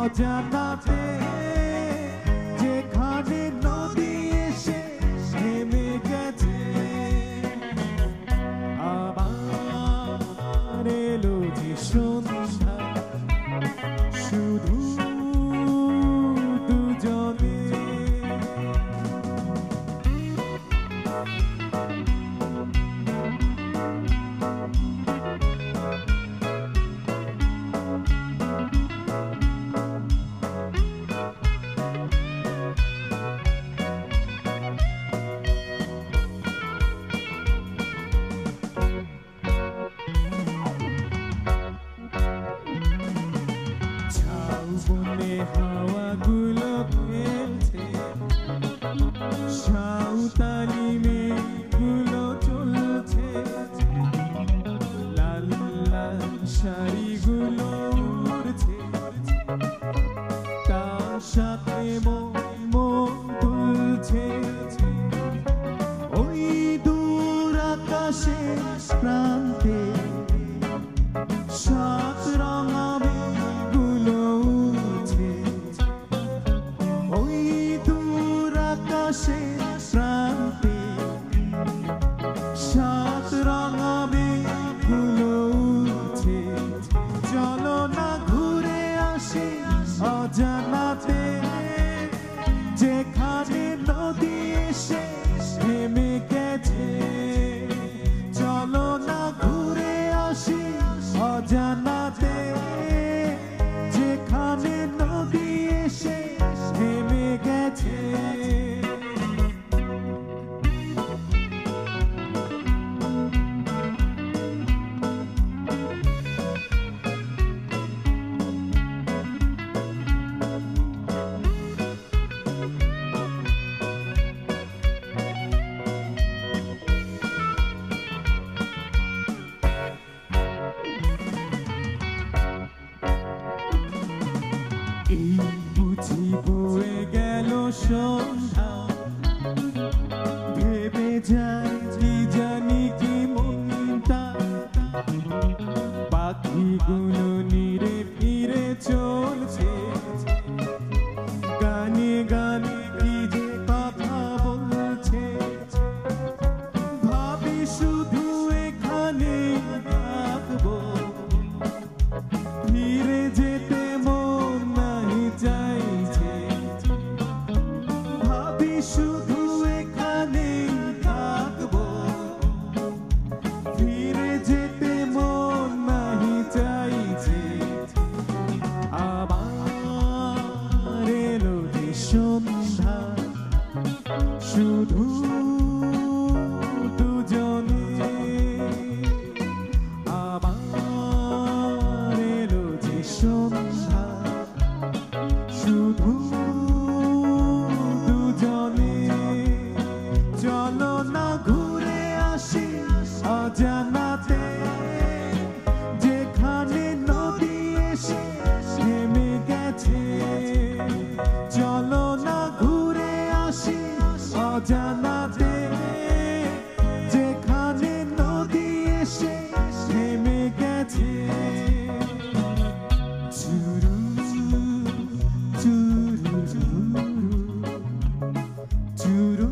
অজানাতে যেখানে নদী এসে থেমে গেছে আবার এলো যে সন্ধ্যা শুধু দুজনে বনে হাওয়াগুলো খেলছে সাঁওতালি মেঘগুলো চলছে লাল লাল শাড়িগুলো উড়ছে তার সাথে মন তুলছে ওই দূর আকাশে প্রান্তে সাত রঙা মেঘগুলো উড়ছে ওই দূর আকাশে প্রান্তে সাত রঙা মেঘগুলো উড়ছে চলো না ঘুরে আসি অজানাতে যেখানে নদী এসে থেমে গেছে চলো না ঘুরে আসি অজানাতে যেখানে নদী এসে থেমে গেছে এই বুঝি বয়ে গেল সন্ধ্যা ভেবে যাই কি জানি কি মনটা পাখিগুলো নিরে ফিরে চলছে গানে গানে কি যে কথা বলছে ভাবি শুধু এখানে থাকবো ফিরে যেতে চাইছে ভাবি শুধু এখানে থাকবো ফিরে যেতে মন নাহি চাইছে আবার এলো যে সন্ধ্যা শুধু দুজনে আবার এলো যে সন্ধ্যা শুধু দুজনে চলো না ঘুরে আসি অজানাতে যেখানে নদী এসে থেমে গেছে চলো না ঘুরে আসি অজানাতে যেখানে নদী এসে থেমে গেছে churu